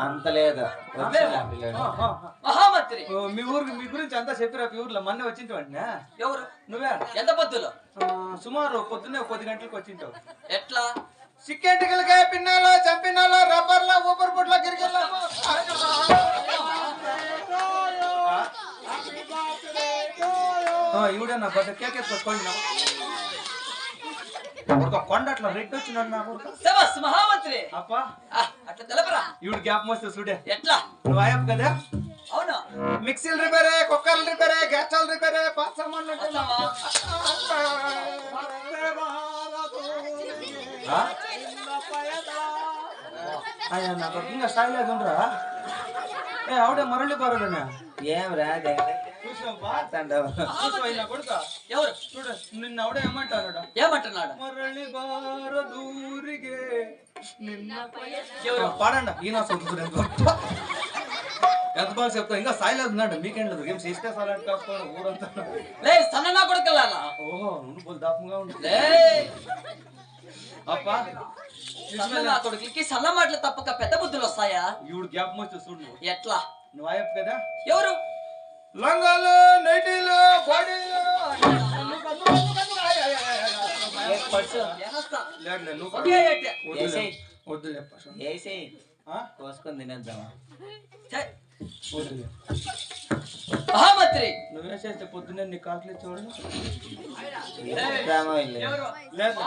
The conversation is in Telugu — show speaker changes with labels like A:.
A: అంత లేదు
B: మహామంత్రి
C: మీ గురించి అంతా చెప్పిరా ఊర్లో మొన్న వచ్చింటావు అంటే
B: ఎవరు
C: నువ్వే
B: ఎంత పొద్దులో
C: సుమారు పొద్దున్నే 10 గంటలకు వచ్చింటావు
B: ఎట్లా
C: చిక్కెంటికలకే పిన్నాలో చంపినాలో రబ్బర్లో ఊపర్ పుట్ల గిరిగిల్లో ఇవిడే నా బట్ట కేక్ ఎత్తుకోండి కొండ అట్లా రెడ్ వచ్చినాడు నా కొడుకు
B: శభాష్ మహామంత్రి
C: అప్ప
B: అట్లా తెలపరా
C: ఇవిడు గ్యాప్ మోస్తే చూడే
B: ఎట్లా
C: నువ్వు ఆయప్ కదా
B: అవునా
C: మిక్సీలు రిపేరే కుక్కర్లు రిపేరే గ్యాస్లు రిపేరే పాత సామాన్లు అయ్యా నాకు ఇంకా స్టైల్ లేదు ఉండరా ఏ ఆవిడే మరళి బారులేనా
A: ఏం రాదే
B: ఎవరు
C: చూడు నిన్న ఆవిడే ఏమంటారు
B: ఏమంటున్నాడు
C: మరళి బార దూరిగే నిన్న
B: ఎవరు
C: పాడండి ఈయన చూడు ఎంత బాగా చెప్తా ఇంకా సాయి లేదు ఉన్నాడు మీకేం లేదు ఏం చేస్తే సార్ కాసుకోవడం ఊరంతా
B: లే సన్న కొడుకల్లా
C: ఓహో నువ్వు పోలు దాపంగా ఉంది
B: లే
C: అప్ప
B: సన్న కొడుకులకి సన్న మాటలు తప్పక పెద్ద బుద్ధులు వస్తాయా
C: ఈవిడ గ్యాప్ మోస్తే చూడు నువ్వు
B: ఎట్లా
C: నువ్వు ఆయప్ కదా
B: ఎవరు
C: లంగాలు నైటీలు బాడీలు
A: కోసుకొని తినేద్దామా
B: మహామంత్రి
C: నువ్వే చేస్తే పొద్దున్నే నీ కాకులు చూడండి
A: ప్రేమ వెళ్ళి
C: లేదు